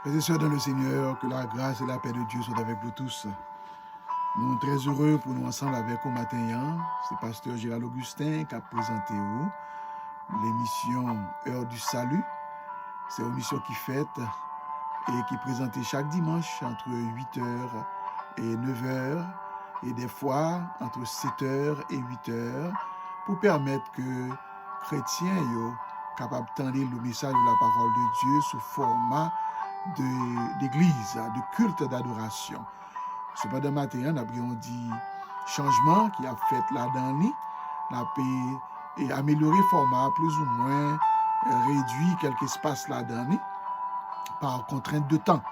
Frères et sœurs dans le Seigneur, que la grâce et la paix de Dieu soient avec vous tous. Nous sommes très heureux pour nous ensemble avec au matin. C'est Pasteur Gérald Augustin qui a présenté l'émission Heure du Salut. C'est une émission qui fête et qui est présentée chaque dimanche entre 8h et 9h et des fois entre 7h et 8h pour permettre que chrétiens soient capables d'entendre le message de la parole de Dieu sous format d'église, de culte d'adoration. Cependant, matin, nous avons dit changement qui a fait là-dedans, et améliorer le format, plus ou moins réduit quelques espaces là-dedans par contrainte de temps.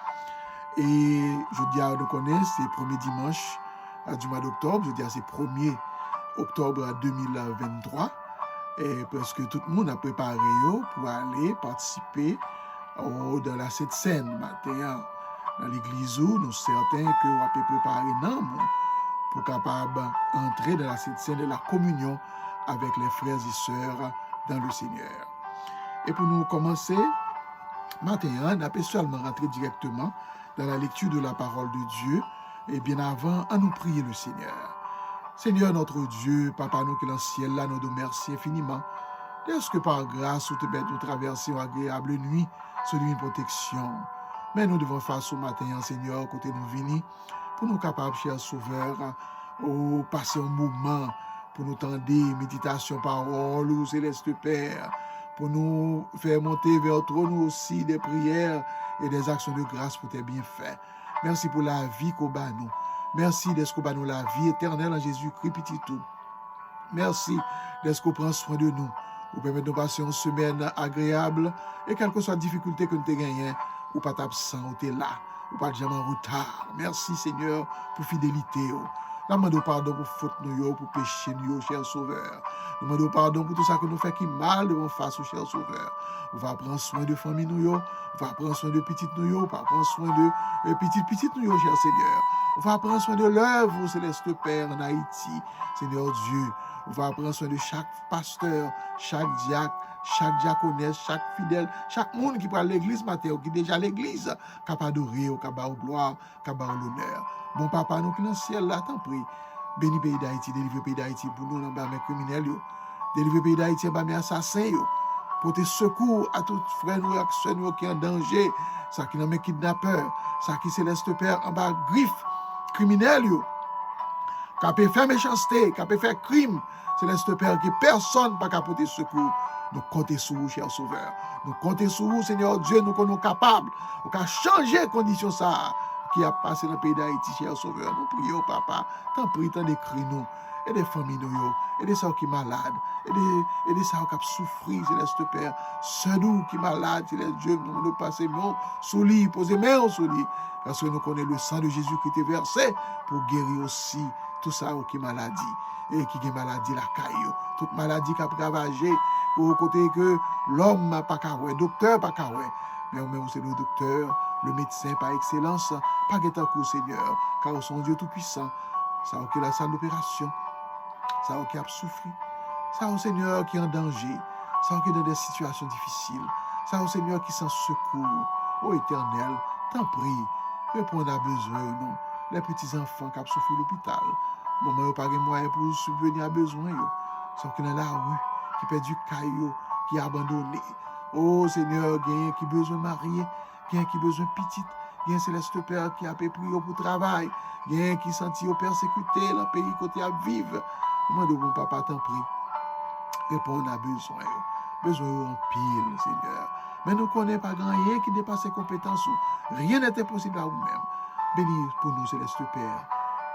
Et je dis à nous connaître, c'est le premier dimanche du mois d'octobre, je dis à c'est 1er octobre 2023, et parce que tout le monde a préparé pour aller participer dans la Sainte Seine matin dans l'église où nous sommes certains que vous avez préparé pour capable entrer dans la Sainte Seine de la communion avec les frères et sœurs dans le Seigneur. Et pour nous commencer, matin, on peut seulement rentrer directement dans la lecture de la parole de Dieu et bien avant, à nous prier le Seigneur. Seigneur notre Dieu, Papa nous qui est dans le ciel, là nous te remercions infiniment. Est-ce que par grâce, nous traverser une agréable nuit, celui de protection. Mais nous devons faire ce matin, Seigneur, côté nous venir, pour nous capables, cher Sauveur, passer un moment, pour nous tendre méditation, parole, ou céleste Père, pour nous faire monter vers toi, nous aussi, des prières et des actions de grâce pour tes bienfaits. Merci pour la vie qu'au bas nous. Merci d'être qu'on nous la vie éternelle en Jésus-Christ, petit tout. Merci d'être qu'on prend soin de nous. Vous permettez de passer une semaine agréable et quelle que soit la difficulté que nous avons gagnée, ou pas t'absent, ou t'es là, ou pas jamais en retard. Merci Seigneur pour fidélité. Nous demandons pardon pour faute nous, pour péché nous, cher Sauveur. Nous demandons pardon pour tout ça que nous fait qui mal devant face au cher Sauveur. On va prendre soin de famille nous, on va prendre soin de petites nous, on va prendre soin de petites nous, cher Seigneur. On va prendre soin de l'œuvre, Céleste Père, en Haïti, Seigneur Dieu. On va prendre soin de chaque pasteur, chaque diacre, chaque diaconesse, chaque fidèle, chaque monde qui prend l'église matin, qui est déjà l'église, qui a adoré, qui a gloire, qui a l'honneur. Mon papa, nous qui dans le ciel, là, t'en prie. Bénis le pays d'Haïti, délivre le pays d'Haïti pour nous, dans les criminels, délivre le pays d'Haïti, dans les assassins, pour tes secours à tous frères et sœurs qui sont en danger, ça qui sont kidnappeurs, ça qui céleste Père en bas griffe criminels, qui a fait méchanceté, qui a fait crime, céleste Père, que personne n'a pas porter secours. Nous comptons sur vous, cher Sauveur. Nous comptons sur vous, Seigneur Dieu, nous sommes capables de changer les conditions ça qui a passé dans le pays d'Haïti, cher Sauveur. Nous prions, Papa, t'en prie, t'en décris nous, et des familles nous, et des sœurs qui sont malades, et des sœurs qui ont souffert, céleste Père, ceux nous qui sont malades, céleste Dieu, nous passons nous sous lit, poser main sous lit, parce que nous connaissons le sang de Jésus qui était versé pour guérir aussi tout ça qui est maladie, et qui est maladie la caillou, toute maladie qui a ravagé, au côté que l'homme n'a pas qu'à voir, docteur pas qu'à voir, mais même c'est le docteur, le médecin par excellence, pas qu'à coup Seigneur, car son Dieu tout-puissant, ça qui est la salle d'opération, ça qui a souffert, ça au Seigneur qui est en danger, ça qui est dans des situations difficiles, ça au Seigneur qui s'en secours, ô Éternel, t'en prie, réponds à besoin, non, les petits-enfants qui ont souffert l'hôpital, maman n'a pas de moyens pour subvenir à besoin, ça qui est dans la rue, qui perd du caillou, qui est abandonné. Oh Seigneur, il qui besoin de marier, il qui besoin de petite, il y a un céleste Père qui a pris pour travail, il y a qui senti persécuté dans le pays côté à vivre. Demande mon papa t'en prie. Répondre à besoin en pile, Seigneur. Mais nous ne connaissons pas grand rien qui dépasse ses compétences. Rien n'est impossible à vous-même. Bénis pour nous, céleste Père,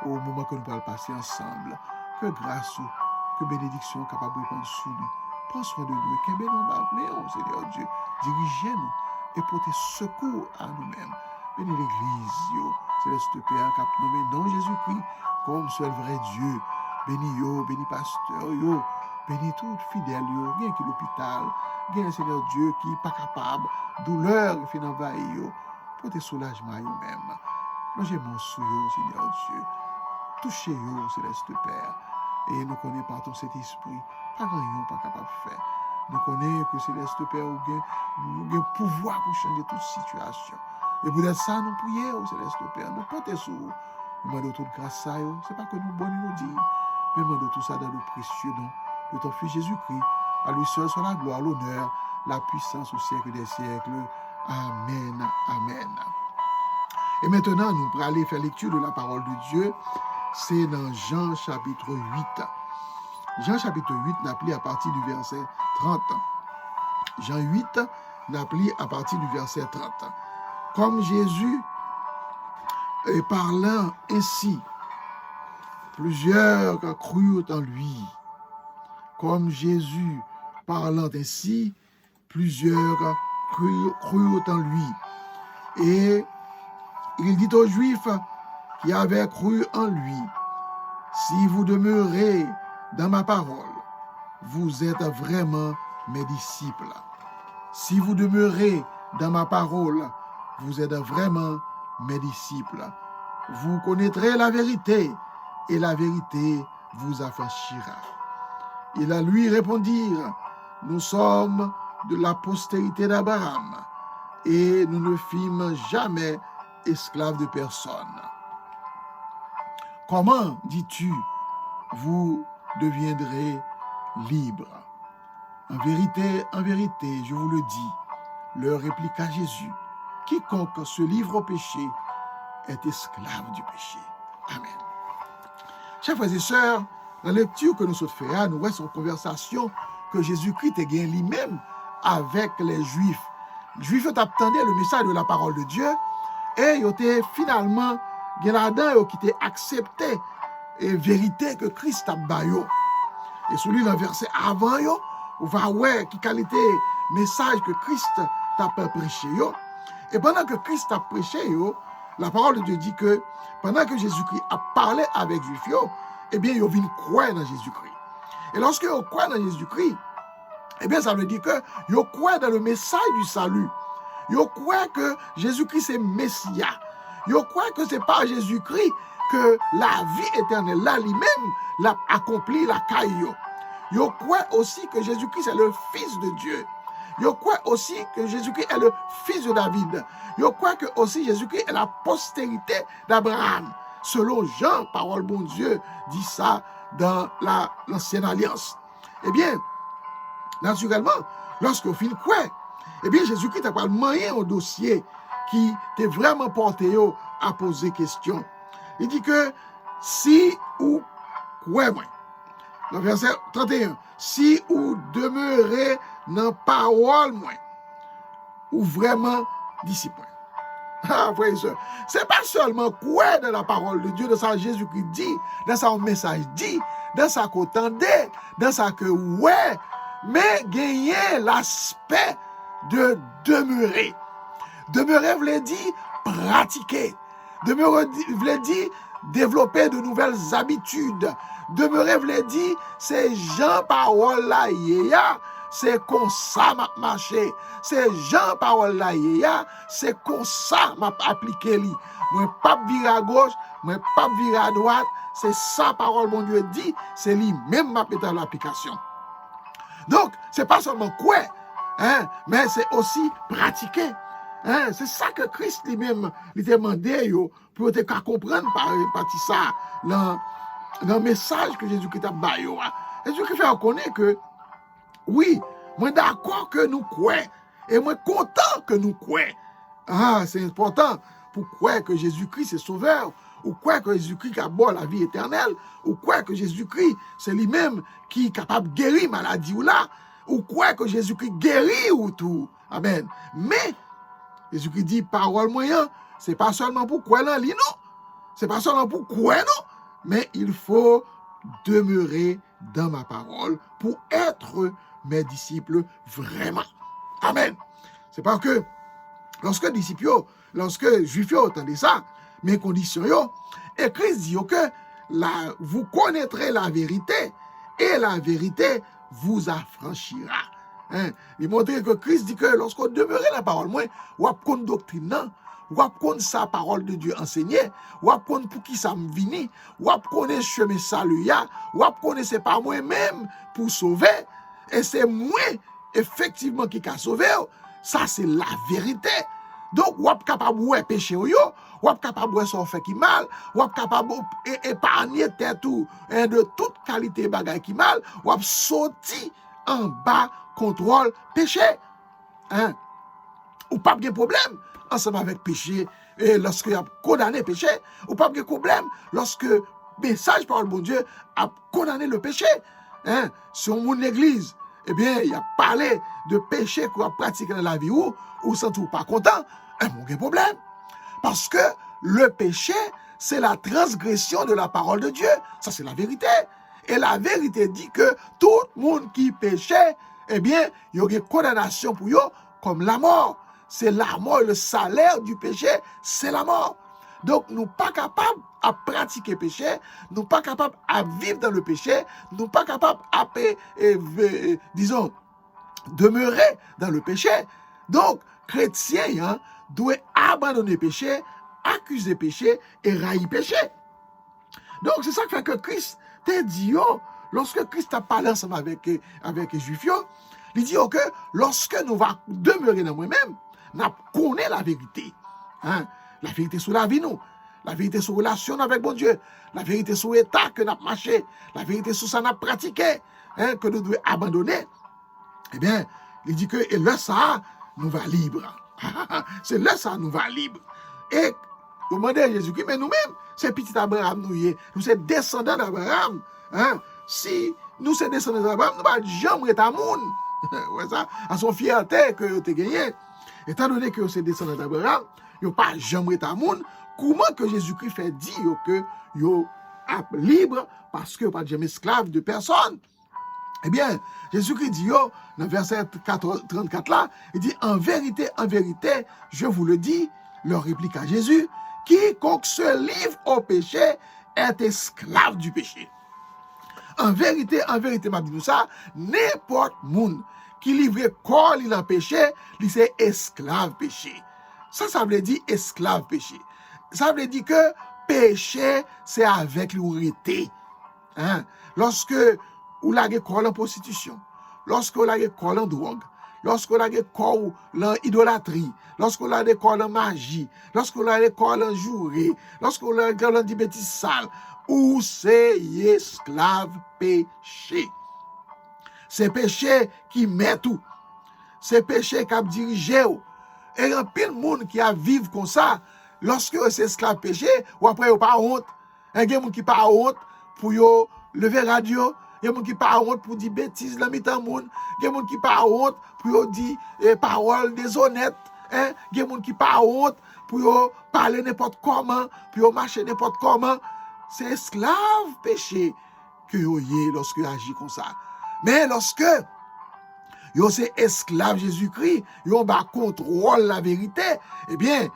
au moment que nous allons passer ensemble. Que grâce, que bénédiction capable de répondre sous nous. Prends soin de nous, qu'un bénédiction, Seigneur Dieu, dirigez-nous et portez secours à nous-mêmes. Bénis l'Église, céleste Père, qui a nommé dans Jésus-Christ comme seul vrai Dieu. Bénis bénis pasteur, bénis tout fidèle, bien qui l'hôpital, bien Seigneur Dieu qui n'est pas capable, douleur qui fait envahir, portez soulagement à vous-même. Logez mon souillot, Seigneur Dieu. Touchez-vous, céleste Père. Et nous connaissons par ton Saint-Esprit, pas rien pas capable de faire. Nous connaissons que céleste Père, nous avons pouvoir pour changer toute situation. Et peut-être ça, nous prions au Céleste Père. Nous comptons sur vous. Nous demandons toute grâce à eux. Ce n'est pas que nous bonnes nous dire, mais nous demandons tout ça dans le précieux nom de ton Fils Jésus-Christ. À lui seul soit la gloire, l'honneur, la puissance au siècle des siècles. Amen. Amen. Et maintenant, nous allons aller faire lecture de la parole de Dieu. C'est dans Jean chapitre 8. Jean chapitre 8 n'a pris à partir du verset 30. Jean 8 n'a pris à partir du verset 30. Comme Jésus est parlant ainsi, plusieurs crurent en lui. Comme Jésus parlant ainsi, plusieurs crurent en lui. Et il dit aux Juifs qui avaient cru en lui, si vous demeurez dans ma parole, vous êtes vraiment mes disciples. Si vous demeurez dans ma parole, vous êtes vraiment mes disciples. Vous connaîtrez la vérité et la vérité vous affranchira. Ils lui répondirent, nous sommes de la postérité d'Abraham et nous ne fîmes jamais esclaves de personne. Comment, dis-tu, vous deviendrez libres? En vérité, je vous le dis, leur répliqua Jésus, quiconque se livre au péché est esclave du péché. Amen. Chers frères et sœurs, la lecture que nous sommes faisons, nous voyons une conversation que Jésus-Christ a gagnée lui-même avec les Juifs. Les Juifs attendaient le message de la parole de Dieu et ils étaient finalement là-dedans qui étaient accepté la vérité que Christ a baillé. Et celui dans le verset avant, on va voir qui qualité message que Christ t'a prêché. Et pendant que Christ a prêché, la parole de Dieu dit que pendant que Jésus-Christ a parlé avec les Juifs, eh bien, ils viennent croire dans Jésus-Christ. Et lorsque ils croient dans Jésus-Christ, eh bien, ça veut dire que ils croient dans le message du salut. Ils croient que Jésus-Christ c'est Messia. Ils croient que c'est par Jésus-Christ que la vie éternelle, là, lui-même, l'a accompli la caille. Ils croient aussi que Jésus-Christ est le Fils de Dieu. Ils croient aussi que Jésus-Christ est le Fils de David. Ils croient que aussi Jésus-Christ est la postérité d'Abraham. Selon Jean, parole bon Dieu, dit ça dans l'Ancienne Alliance. Eh bien, naturellement, lorsqu'on finit quoi, eh bien, Jésus-Christ a pas manié au dossier qui était vraiment porté à poser question. Il dit que si ou quoi, moi, dans le verset 31, si ou demeurez dans la parole, moi, ou vraiment disciple. Ah, frère et soeur, c'est pas seulement quoi dans la parole de Dieu, dans ça Jésus-Christ dit, dans ça message dit, dans ça qu'on entendait, dans ça que ouais, mais gagner l'aspect de demeurer. Demeurer veut dire pratiquer. Demeurer veut dire développer de nouvelles habitudes. Demeurer veut dire c'est Jean parole là c'est comme ça m'a marché. C'est Jean parole là c'est comme ça m'a appliqué li. Moi pas virer à gauche, moi pas virer à droite, c'est ça parole bon Dieu dit, c'est lui même m'a pété l'application. Donc, c'est pas seulement quoi, mais c'est aussi pratiquer. C'est ça que Christ lui-même lui demandait pour te comprendre par ça dans le message que Jésus-Christ a donné. Jésus-Christ fait reconnaître que oui, moi d'accord que nous croyons et moi content que nous croyons. C'est important pour croire que Jésus-Christ est sauveur, ou croire que Jésus-Christ a bon la vie éternelle, ou croire que Jésus-Christ c'est lui-même qui est capable de guérir maladie ou là, ou croire que Jésus-Christ guérit ou tout. Amen. Mais Jésus-Christ dit parole moyen, c'est pas seulement pour croire en lui, non. C'est pas seulement pour croire, non. Mais il faut demeurer dans ma parole pour être mes disciples vraiment. Amen. C'est parce que lorsque disciples, lorsque juifs entendent ça, mes conditions, et Christ dit que vous connaîtrez la vérité et la vérité vous affranchira. Il montre que Christ dit que lorsqu'on demeure la parole, moi, ou apprendre doctrine, ou apprendre sa parole de Dieu enseignée, ou apprendre pour qui ça me vini, ou apprendre chemin salut, ou apprendre c'est pas moi-même pour sauver, et c'est moi effectivement qui a sauvé. Ça c'est la vérité. Donc, ou êtes capable de pécher, ou êtes capable de faire qui mal, ou êtes capable d'épargner tout de toute qualité bagaille qui mal, ou êtes sorti en bas contrôle péché. Hein? Ou pas de problème ensemble avec péché, et lorsque vous avez condamné le péché, ou pas de problème lorsque message par le bon Dieu a condamné le péché. Hein? Sur mon église, eh bien, il a parlé de péché qu'on a pratiqué dans la vie ou sans tout pas content, mon problème. Parce que le péché, c'est la transgression de la parole de Dieu. Ça, c'est la vérité. Et la vérité dit que tout le monde qui péchait, eh bien, il y a une condamnation pour eux comme la mort. C'est la mort, le salaire du péché, c'est la mort. Donc, nous ne sommes pas capables à pratiquer le péché, nous ne sommes pas capables à vivre dans le péché, nous ne sommes pas capables à, disons, demeurer dans le péché. Donc, chrétien doit abandonner le péché, accuser le péché et railler le péché. Donc, c'est ça qui fait que Christ t'a dit, lorsque Christ a parlé ensemble avec les Juifs, il dit que lorsque nous allons demeurer dans nous-mêmes, nous connaissons la vérité. Hein? La vérité sur la vie, nous. La vérité sur la relation avec bon Dieu. La vérité sur l'état que nous avons marché. La vérité sur ça nous avons pratiqué. Hein, que nous devons abandonner. Eh bien, il dit que et là, ça, nous va libre. C'est là, ça, nous va libre. Et, demandez à Jésus-Christ, mais nous-mêmes, c'est petit Abraham, nous sommes descendants d'Abraham. Hein? Si nous sommes descendants d'Abraham, nous ne sommes jamais être à monde. Ouais, ça, à son fierté que vous avez gagné. Étant donné que vous êtes descendants d'Abraham, vous n'avez pas jamais été à monde. Comment que Jésus-Christ fait dire que vous êtes libre parce que vous n'êtes pas jamais esclave de personne? Eh bien, Jésus-Christ dit, dans le verset 34 là, il dit, en vérité, je vous le dis, leur réplique à Jésus, quiconque se livre au péché est esclave du péché. En vérité, m'a dit ça, n'importe monde qui livre corps dans le péché, c'est esclave péché. Ça veut dire esclave péché. Ça veut dire que péché, c'est avec l'autorité. Hein? Lorsque vous avez corps en prostitution, lorsque vous avez corps en drogue, lorsque vous avez corps en idolâtrie, lorsque vous avez corps en magie, lorsque vous avez corps en jouer, lorsque vous avez corps en des bêtises sales, ou c'est esclave péché. C'est péché qui met tout. C'est péché qui a dirigé. Et il y a plein de monde qui a vivre comme ça. Lorsque c'est esclave péché, ou après, il n'y a pas honte. Il y a des gens qui n'ont pas honte pour lever la radio. Il y a des gens qui n'ont pas honte pour dire bêtises dans le monde. Il y a des gens qui n'ont pas honte pour dire paroles déshonnêtes. Il y a des gens qui n'ont pas honte pour parler n'importe comment, pour marcher n'importe comment. C'est esclave péché que vous avez lorsque vous agissez comme ça. Mais lorsque vous êtes esclave Jésus-Christ, vous avez contrôle la vérité, eh bien,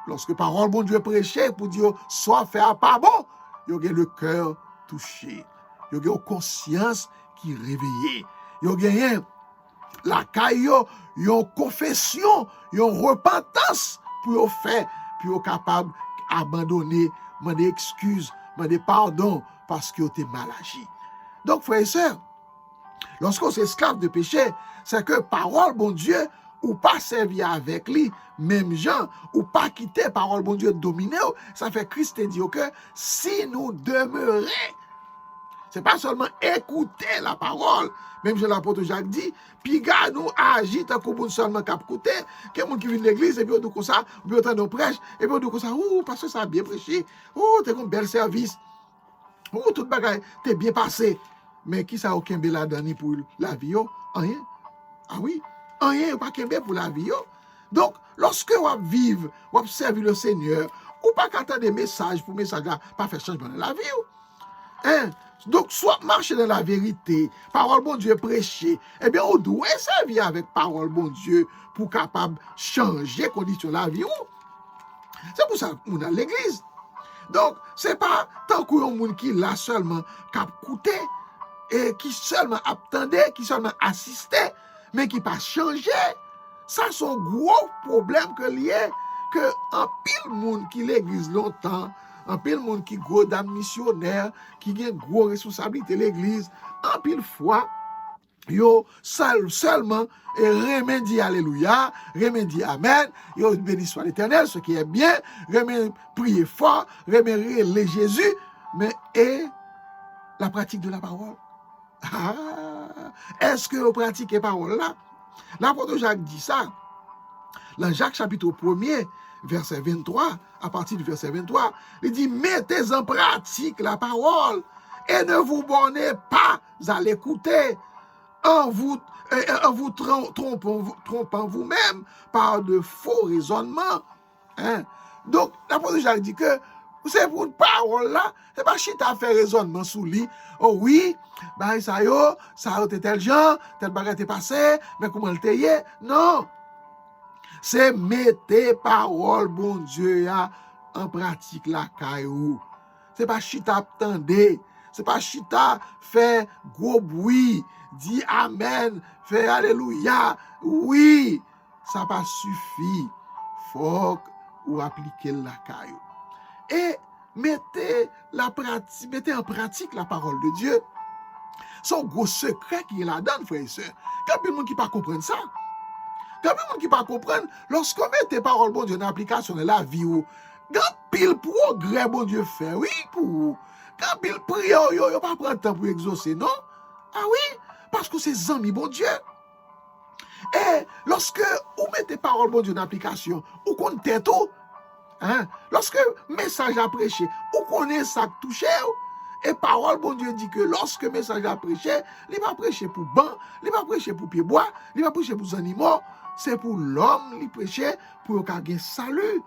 lorsque parole bon Dieu prêchait pour dire soit fait à pas bon, vous avez le cœur touché. Vous avez une conscience qui est réveillée. Vous avez la caille, une confession, une repentance pour faire, pour être capable d'abandonner, demander excuse, demander pardon parce que vous avez mal agi. Donc, frères et sœurs, lorsqu'on s'esclave de péché, c'est que parole bon Dieu, ou pas servir avec lui, même gens, ou pas quitter parole bon Dieu dominer, ça fait Christ dit que si nous demeurons, c'est pas seulement écouter la parole, même je l'apôtre Jacques dit, puis gars nous agit tant qu'on seulement cap écouter, quelqu'un qui vient de l'église et puis on dit comme ça, ou bien on nous prêche et puis on dit comme ça, parce que ça a bien prêché, t'es un bel service, tout bagaille, t'es bien passé, mais qui ça aucun bel adani pour la vie, rien. Ah oui, rien pas qu'un bel pour la vie. Donc, lorsque vous vivez, vous observez le Seigneur, ou pas qu'attendre des messages pour message là, pas faire changement dans la vie. Hein? Donc, soit marcher dans la vérité, parole bon Dieu prêcher, eh bien, on doit servir avec parole bon Dieu pour capable changer condition de la vie. C'est pour ça qu'on a l'église. Donc, c'est pas tant qu'il y a un monde qui l'a seulement cap coûté et qui seulement attendait, qui seulement assistait, mais qui pas changé. Ça, c'est un gros problème que lié que un pile monde qui l'église longtemps, un pile monde qui gros dame missionnaire, qui a une grosse responsabilité l'église, en pile fois, yo seulement et remédie alléluia, remédie amen, yo béni soit l'Éternel, ce qui est bien, remédie prier fort, remédie les Jésus, mais et la pratique de la parole. Ah, est-ce que vous pratiquez la parole là? L'apôtre Jacques dit ça. Dans Jacques chapitre 1er, verset 23, à partir du verset 23, il dit, mettez en pratique la parole et ne vous bornez pas à l'écouter en vous trompant vous-même par de faux raisonnements. Hein? Donc, l'apôtre Jacques dit que c'est pour une parole là, c'est pas chita faire raisonnement sous lui. Oh oui, bah ça a été tel genre, tel bagage est passé, mais comment le tailler? Non. C'est mettez parole, bon Dieu, en pratique la caillou. C'est pas chita attendez. C'est pas chita fait gros bruit, dit amen, fait alléluia. Oui, ça pas suffit. Faut ou appliquer la caillou. Et mettez en pratique la parole de Dieu. C'est un gros secret qui est là-dedans, frères et sœurs. Quand il y a des gens qui ne comprennent pas ça. Quand il y a des gens qui ne comprennent pas, lorsqu'on met tes paroles, bon Dieu, dans l'application de la vie, quand pile progrès, bon Dieu, fait, oui, pour. Quand pile prière, yo pas prendre temps pour exaucer, non? Ah oui, parce que c'est amis, bon Dieu. Et lorsque vous mettez paroles, bon Dieu, dans l'application, vous comptez tout. Hein? Lorsque message a prêché, vous connaissez ça touché. Et parole, bon Dieu dit que lorsque message a prêché, il va prêcher pour banc, il va prêcher pour pied bois, il va prêcher pour les animaux. C'est pour l'homme, il prêche pour qu'il y ait salut.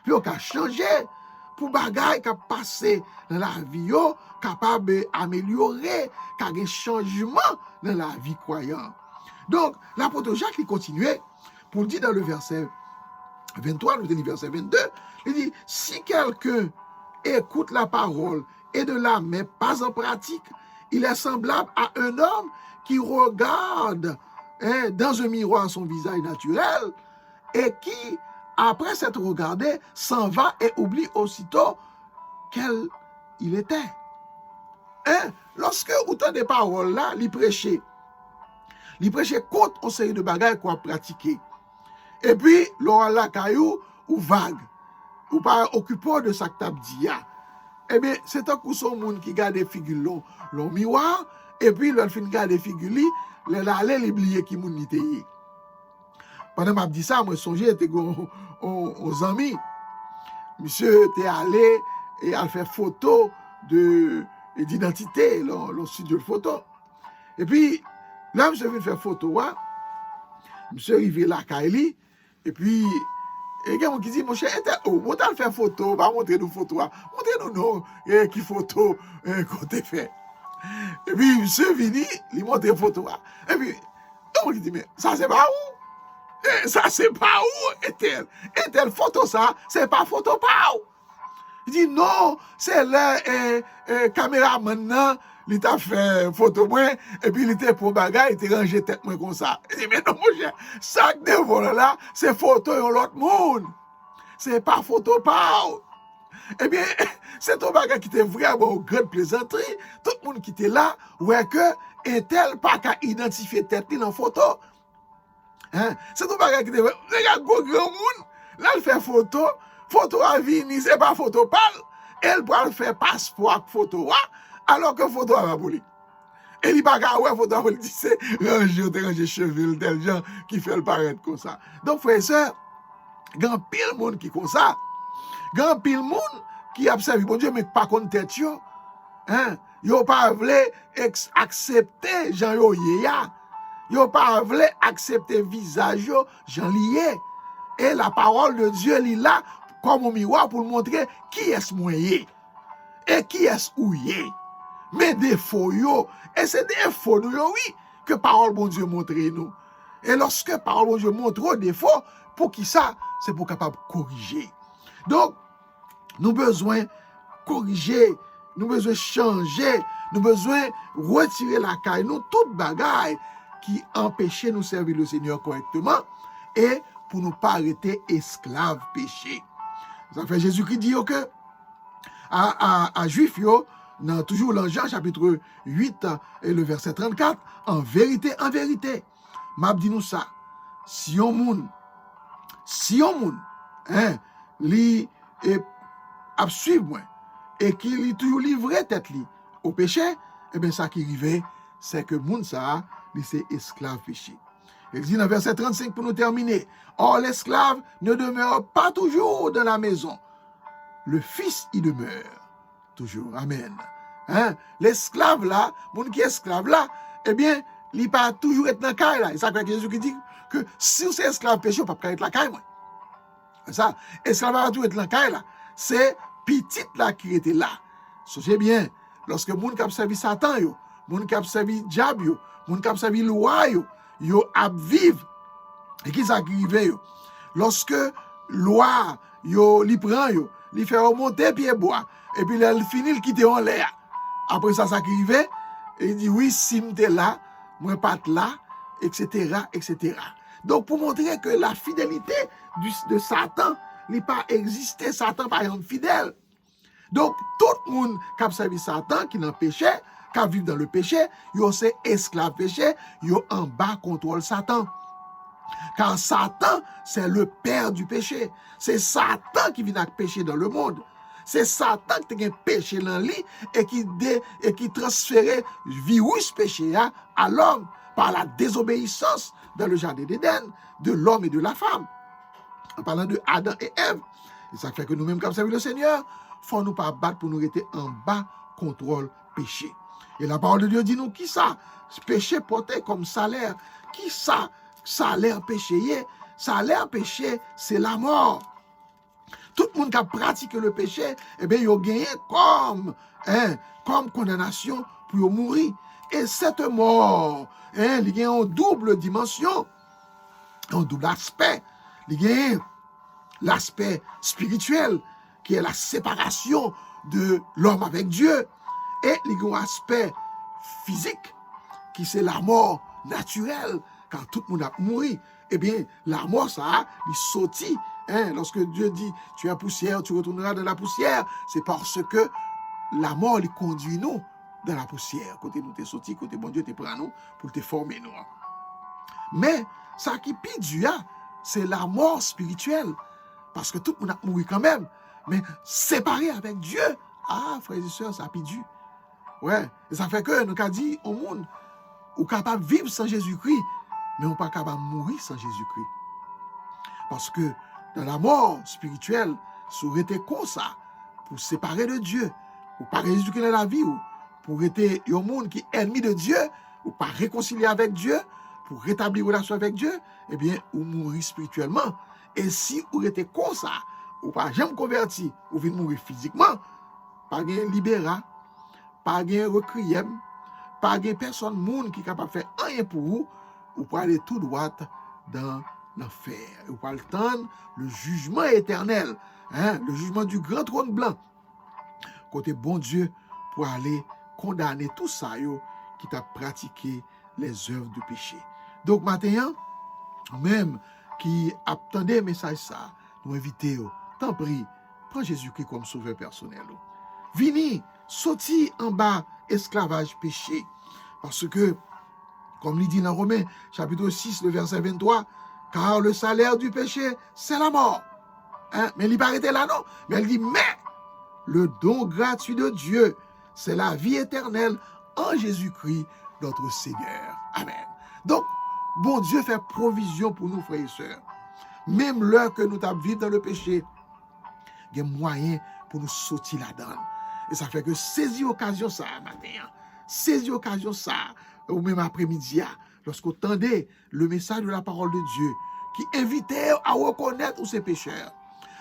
Pour qu'il changer. Pour bagaille qui a passé dans la vie, capable d'améliorer, qu'il y ait changement dans la vie croyante. Donc, l'apôtre Jacques, il continuait pour dire dans le verset 23, nous dit verset 22, il dit, si quelqu'un écoute la parole et ne la met pas en pratique, il est semblable à un homme qui regarde dans un miroir son visage naturel et qui, après s'être regardé, s'en va et oublie aussitôt quel il était. Lorsque autant de paroles là, il prêchait contre une série de bagages qu'on a pratiqué. Et puis, l'oral la caillou ou vague, ou pas occupé de ça que tu as dit. Eh bien, c'est un coup son monde qui garde des figures long miroir, et puis, l'autre fin garde des figures, l'aller oublier qui moun nité. Pendant que je dis ça, moi, songe, j'étais aux amis. Monsieur était allé et a fait photo d'identité, le studio de photo. Et puis, là, monsieur vient faire photo, monsieur arrivé là, Kaili, et puis, et quelqu'un qui dit, mon cher, on t'a fait photo, va montrer nos photos, montrez-nous non, qui photo qu'on t'a fait. Et puis, monsieur vini, il montre les photos. Et puis, on dit, mais ça c'est pas où? Ça c'est pas où? Et telle photo ça, c'est pas photo pas où? Il dit, non, c'est le caméraman là, il t'a fait photo moi, et puis il était pour bagage, il t'a rangé tête moi comme ça. Il dit, mais non, mon cher, ça que devant là, c'est photo de l'autre monde. C'est pas photo pas où. Eh bien, c'est un bagage qui était vraiment une grande plaisanterie. Tout le monde qui était là, ouais que un tel pas qu'à identifier tête dans la photo. Hein? C'est un bagage qui était vraiment, regarde, grand monde, là, il fait photo à vini, c'est pas photo pâle. Elle peut faire passeport photo, alors que photo à la police. Et il pas qu'à ouais, photo à la police, c'est ranger cheveux, tel gens qui fait le paraître comme ça. Donc, frère et sœur, grand pile monde qui comme ça. Grand pile monde qui observe, bon Dieu, mais pas contre tête yo. Hein? Yo pas voulu accepter Jean yo yéya. Yo pas voulu accepter visage yo Jean lié. Et la parole de Dieu li là comme un miroir pour montrer qui est moyen et qui est ouillé. Mais défaut yo, et c'est défaut nous yo oui que parole bon Dieu montre nous. Et lorsque parole bon Dieu montre défaut, pour qui ça? C'est pour capable corriger. Donc, nous avons besoin de corriger, nous avons besoin de changer, nous avons besoin de retirer la caille, nous, toute bagaille qui empêche nous servir le Seigneur correctement et pour ne pas arrêter esclaves péché. Ça fait Jésus qui dit que à Juifs, toujours dans Jean chapitre 8 et le verset 34, en vérité, m'a dit nous ça, si on moun, li a suivre moi, et qu'il est toujours livré tête li au péché, et bien ça qui arrive, c'est que moun ça, li c'est esclave péché. Il dit dans verset 35 pour nous terminer, or l'esclave ne demeure pas toujours dans la maison, le fils y demeure toujours. Amen. L'esclave là, moun qui est esclave là, eh bien, il pas toujours être dans la caille là. Et ça que Jésus qui dit que si vous êtes esclave péché, vous ne pouvez pas être dans la caille moi. Ça, esclave va toujours être dans la caille là. C'est petite là qui était là. Sachez bien, lorsque moun qui a servi Satan yo, moun qui a servi diable yo, moun qui a servi loi yo a vivre. Et qui ça qui arrive yo? Lorsque loi yo li prend yo, li fait remonter pied bois et puis il finit il quitter en l'air. Après ça qui arrive, il dit oui, si m'te là, moi pas là, etc., etc. Donc pour montrer que la fidélité de Satan n'est pas existé, Satan par exemple fidèle. Donc tout le monde qui a servi Satan, qui est dans le péché, qui vit dans le péché, yo c'est esclave péché, yo en bas contrôle Satan. Car Satan, c'est le père du péché. C'est Satan qui vient avec péché dans le monde. C'est Satan qui a péché dans lui et qui transférait le virus péché à l'homme par la désobéissance dans le jardin d'Éden de l'homme et de la femme. En parlant de Adam et Ève. Et ça fait que nous-mêmes, comme servi le Seigneur, il faut nous pas battre pour nous rester en bas contrôle péché. Et la parole de Dieu dit nous qui ça? Péché porté comme salaire. Qui ça? Salaire péché, c'est la mort. Tout le monde qui a pratiqué le péché, eh bien, il a gagné comme condamnation pour mourir. Et cette mort, il y a une double dimension, un double aspect. Il y a l'aspect spirituel, qui est la séparation de l'homme avec Dieu. Et il y a un aspect physique, qui c'est la mort naturelle. Quand tout le monde a mouru, eh bien, la mort, ça, il sautit. Lorsque Dieu dit, tu es poussière, tu retourneras dans la poussière, c'est parce que la mort, il conduit nous dans la poussière. Côté nous, t'es sauté, côté bon Dieu, t'es prêt à nous pour te former, nous. Mais, ça qui pire du c'est la mort spirituelle. Parce que tout le monde a mouru quand même. Mais séparé avec Dieu, frères et sœurs, ça pire du. Ouais. Et ça fait que nous avons dit au monde, on est capable de vivre sans Jésus-Christ, mais on n'est pas capable de mourir sans Jésus-Christ. Parce que dans la mort spirituelle, ça aurait été comme ça, pour séparer de Dieu, ou pas Jésus-Christ dans la vie, ou pour être un monde qui est ennemi de Dieu, ou pas réconcilier avec Dieu, pour rétablir une relation avec Dieu, eh bien, ou mourir spirituellement. Et si vous êtes comme ça, ou pas jamais converti, ou venez mourir physiquement, pas de libéra, pas de requiem, pas de personne monde qui est capable de faire rien pour vous, ou pour aller tout droit dans l'enfer. Ou pour attendre le jugement éternel, le jugement du grand trône blanc. Côté bon Dieu, pour aller condamner tout ça qui t'a pratiqué les œuvres du péché. Donc maintenant, même qui attendait message ça, nous invitons, t'en prie, prends Jésus-Christ comme sauveur personnel. Vini, sorti en bas, esclavage péché. Parce que, comme il dit dans Romains, chapitre 6, le verset 23, car le salaire du péché, c'est la mort. Mais il n'est pas arrêté là, non. Mais elle dit, mais le don gratuit de Dieu, c'est la vie éternelle en Jésus-Christ, notre Seigneur. Amen. Donc, bon Dieu fait provision pour nous, frères et sœurs. Même l'heure que nous vivons dans le péché, il y a moyen pour nous sortir là-dedans. Et ça fait que saisis l'occasion ça, matin. Saisis l'occasion ça, ou même après-midi, lorsqu'on entendait le message de la parole de Dieu, qui invitait à reconnaître ses pécheurs,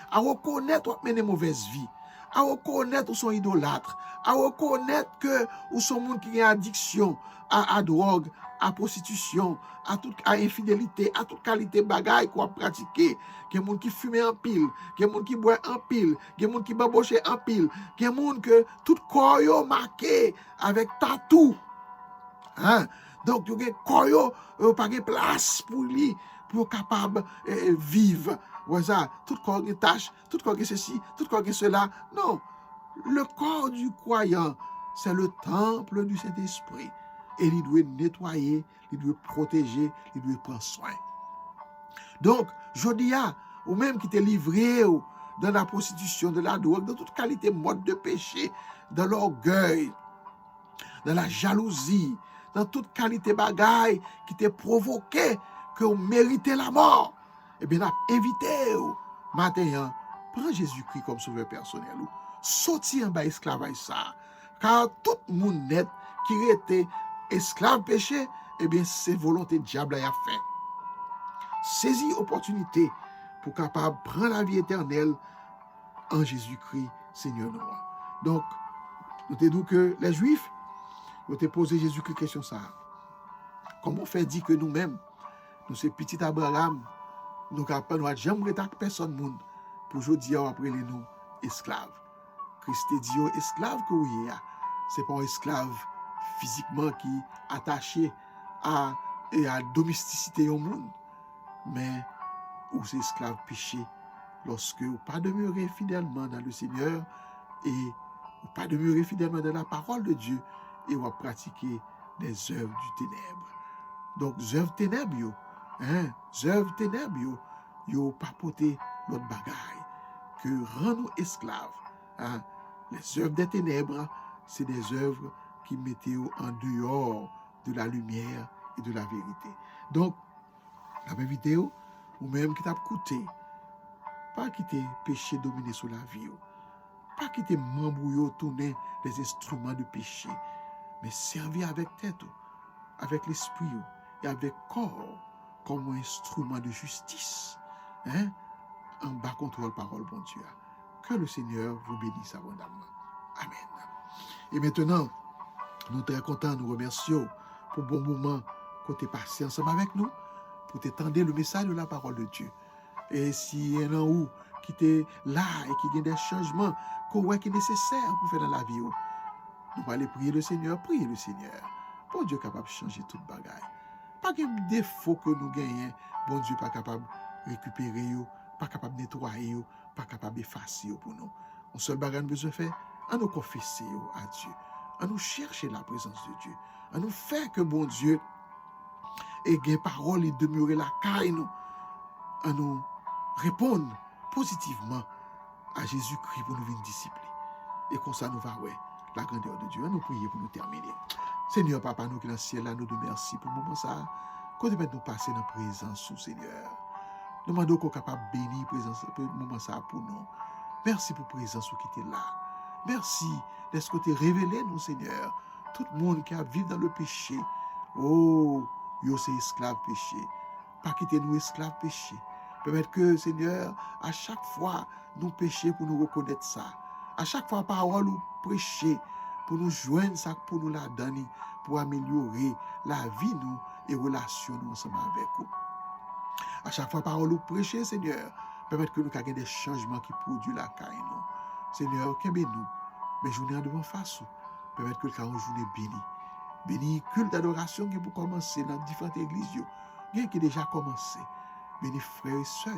à reconnaître où mener mauvaise vie, à reconnaître où sont idolâtres, à reconnaître que où sont monde qui a addiction à drogue, à prostitution, à infidélité, à toute qualité de bagaille qu'on a pratiqué, qu'il y a des gens qui fument en pile, qu'il y a des gens qui boivent en pile, qu'il y a des gens qui babochent en pile, qu'il y a des gens que tout corps est marqué avec tatou. Donc, il y a des corps qui n'ont pas de place pour lui, pour capable de vivre. Ouais, ça, tout corps qui tâche, tout corps qui ceci, tout corps qui cela. Non, le corps du croyant, c'est le temple du Saint-Esprit. Et il doit nettoyer, il doit protéger, il doit prendre soin. Donc, je dis à, ou même qui t'est livré dans la prostitution, de la drogue, dans toute qualité mode de péché, dans l'orgueil, dans la jalousie, dans toute qualité bagaille qui t'est provoqué, que vous méritez la mort, eh bien, évitez matin, prends Jésus-Christ comme sauveur personnel. Sorti en bas esclavage ça. Car tout le monde net qui était esclave péché, eh bien, c'est volonté diable à faire. Saisis opportunité pour capable prendre la vie éternelle en Jésus-Christ, Seigneur noir. Donc, nous te dit que les Juifs, nous te posé Jésus-Christ question ça. Comment fait dit que nous-mêmes, nous sommes petits Abraham, nous n'avons jamais été personne monde pour aujourd'hui après les nous esclaves. Christ dit esclave que vous êtes, c'est pas un esclave physiquement qui est attaché à domesticité au monde, mais ou c'est esclave péché lorsque vous pas demeurer fidèlement dans le Seigneur et vous pas demeurer fidèlement dans la parole de Dieu et vous pratiquer des œuvres du ténèbre. Donc, œuvres ténèbres, œuvres ténèbres, yo pas porter l'autre bagaille que rend nous esclaves. Hein? Les œuvres des ténèbres, c'est des œuvres qui mettent en dehors de la lumière et de la vérité. Donc, la même vidéo, ou même qui t'a coûté, pas quitter péché dominer sur la vie, pas quitter membre tourner les instruments de péché, mais servir avec tête, avec l'esprit et avec corps comme un instrument de justice, en bas contrôle parole bon Dieu. Que le Seigneur vous bénisse abondamment. Amen. Et maintenant, nous sommes très contents, nous remercions pour bon moment côté passé ensemble avec nous, pour t'étendre le message de la parole de Dieu. Et si y en a où qui est là et qui a des changements qui est nécessaire pour faire dans la vie, nous allons aller prier le Seigneur, Bon Dieu capable de changer toute bagaille. Pas de défaut que nous gagnons, bon Dieu pas capable de récupérer, pas capable de nettoyer, pas capable d'effacer pour nous. On seul bagage nous besoin faire, à nous confesser à Dieu, à nous chercher la présence de Dieu, à nous faire que bon Dieu ait gain parole et demeurer la caille nous, à nous répondre positivement à Jésus-Christ pour nous venir discipler. Et comme ça nous va la grandeur de Dieu. À nous prier pour nous terminer. Seigneur, Papa, nous qui dans le ciel, là, nous te remercions pour le moment ça. Quand nous passer dans la présence, Seigneur. Nous demandons qu'on soit capable de bénir le moment ça pour nous. Merci pour la présence qui était là. Merci d'être côté révélé, nous, Seigneur. Tout le monde qui a vécu dans le péché. Oh, yo c'est esclave péché. Pas quitter nous esclaves péché. Permettre que, Seigneur, à chaque fois, nous pécher pour nous reconnaître ça. À chaque fois, parole ou prêcher pour nous joindre ça, pour nous la donner, pour améliorer la vie nous et relation nous ensemble avec vous. À chaque fois, parole ou prêcher, Seigneur, permettre que nous ayons des changements qui produisent la caille nous. Seigneur, qu'aime nous, mais journée en devant face, permettre que nous ayons une journée bénie. Béni culte d'adoration qui pour commencer dans différentes églises, qui a déjà commencé. Béni frères et sœurs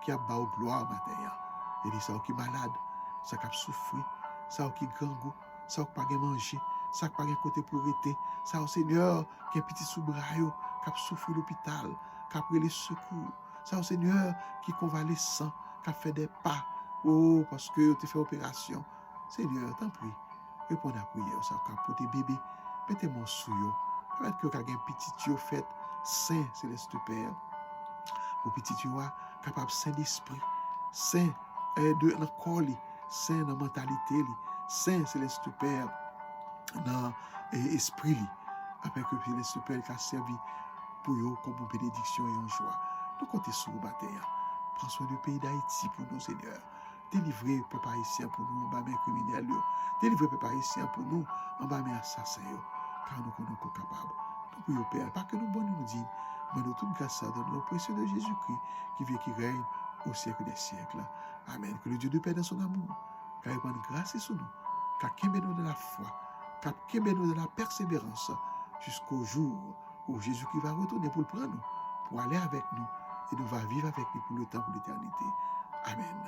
qui a bas gloire matin. Et dit ça qui est malade, ça qui a souffert, ça qui est gangou, ça qui n'a pas manger, ça qui n'a pas côté pour arrêter, ça au Seigneur qui est petit sous-braille, qui a souffert l'hôpital, qui a pris les secours, ça au Seigneur qui est convalescent, qui a fait des pas, oh, parce que tu fait opération. Seigneur, t'en prie, réponds à la prière, ça qui a pour tes bébés, mettez-moi sous yo, permettre que quelqu'un petit yo fait, Saint Céleste Père, pour petit yo capable saint d'esprit, saint de corps, saint dans mentalité, saint Céleste Père dans esprit, afin que Céleste Père qui a servi pour eux comme une bénédiction et une joie. Nous comptons sur le matin. Prends soin du pays d'Haïti pour nous, Seigneur. Délivrez peuple haïtien pour nous en bas mes criminels. Délivrez peuple haïtien pour nous en bas mes assassins. Car nous sommes capables. Nous prions, Père, pas que nous bonnes nous disons, mais nous toute grâce dans le nom précieux de Jésus-Christ qui vit, qui règne au siècle des siècles. Amen. Que le Dieu de paix dans son amour, car il prend grâce sur nous, car qu'il nous de la foi, car qu'il nous de la persévérance jusqu'au jour où Jésus-Christ va retourner pour le prendre nous, pour aller avec nous et nous va vivre avec lui pour le temps, pour l'éternité. Amen.